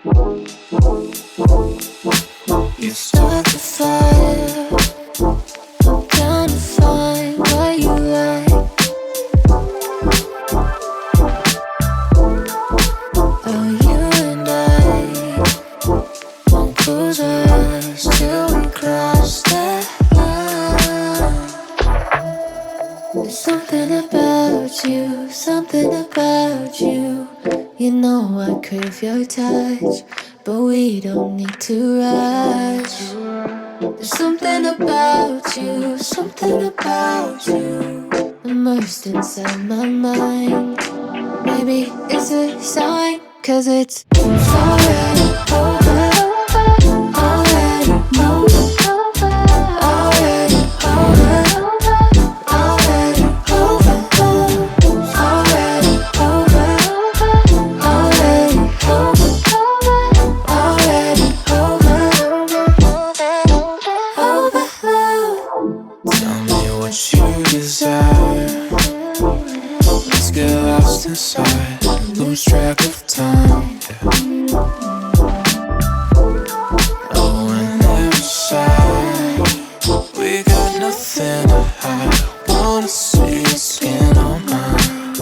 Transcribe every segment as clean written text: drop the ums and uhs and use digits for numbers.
You start the fire. I'm trying to find what you like. Oh, you and I won't close our eyes till we cross that line. There's something about you, something about you. You know I crave your touch, but we don't need to rush. There's something about you, something about you, immersed inside my mind. Maybe it's a sign, 'cause it's already over. Already over. Already over. Already over. Already over. Already over. Already over. Over. Tell me what you desire. Let's get lost inside, lose track of time. Oh, and every side, we got nothing to hide. Wanna see your skin on mine.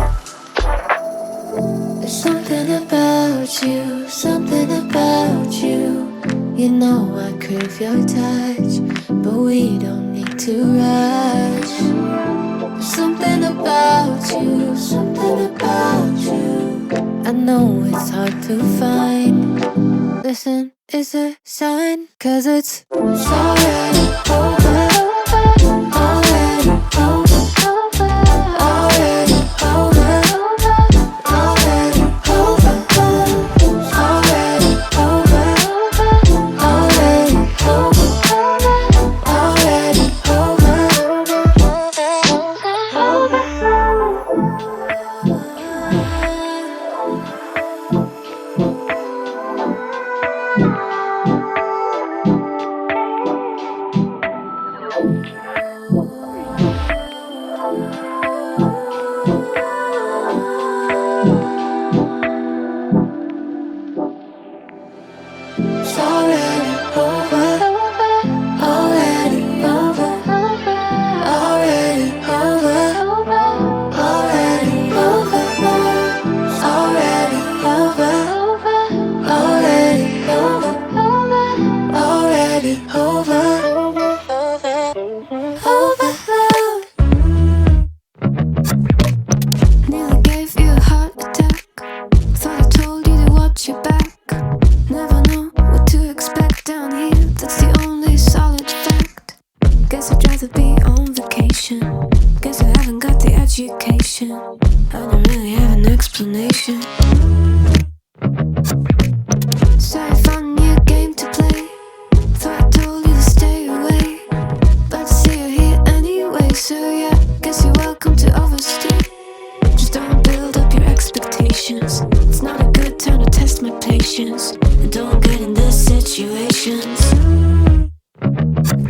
There's something about you, something about you. You know I crave your touch, but we don't need to rush. There's something about you, something about you. I know it's hard to find. Listen, it's a sign, 'cause it's already over. Already over. Already over. Already over. Already over. Already over. Already over. It's already over. Already over. Already over. Already over. Already over. Already over. Already over. Nearly gave you a heart attack. Thought I told you to watch your back. Never know what to expect down here. That's the only solid fact. Guess I'd rather be on vacation. Guess I haven't got the education. I don't really have an explanation. So I found a new game to play. Thought I told you to stay away, but I see you're here anyway. So yeah, guess you're welcome to overstay. Just don't build up your expectations. It's not a good time to test my patience. And don't get in these situations,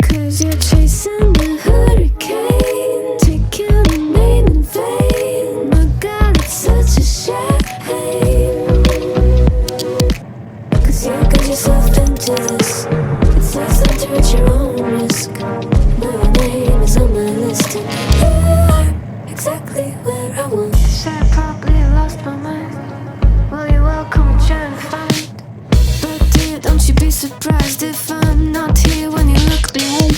'cause you're chasing a hurricane, taking a name in vain. My God, it's such a shame. 'Cause you got yourself into this. It's less time to at your own risk. Now your name is on my list, and you are exactly where I want. Said I probably lost my mind. Well, you're welcome to try and find. But dear, don't you be surprised if I'm not here when you look behind.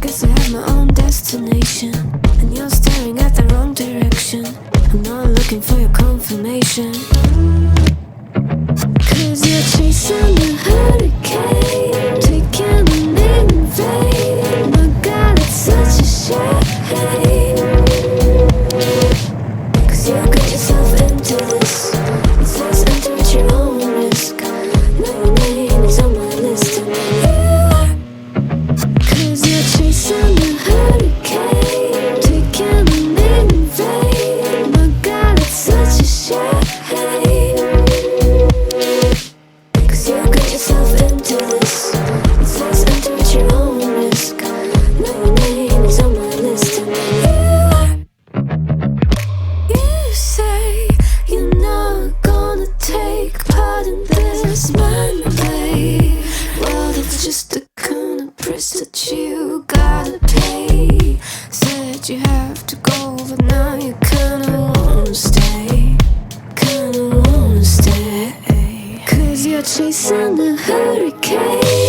Guess I have my own destination, and you're staring at the wrong direction. I'm not looking for your confirmation, 'cause you're chasing a hurricane, taking a name in vain. My God, it's such a shame. 'Cause you got yourself into this. It's less enter at your own risk. Now your name is on my list, and just mind play. Well, that's just the kind of price that you gotta pay. Said you have to go, but now you kinda wanna stay. Kinda wanna stay. 'Cause you're chasing the hurricane.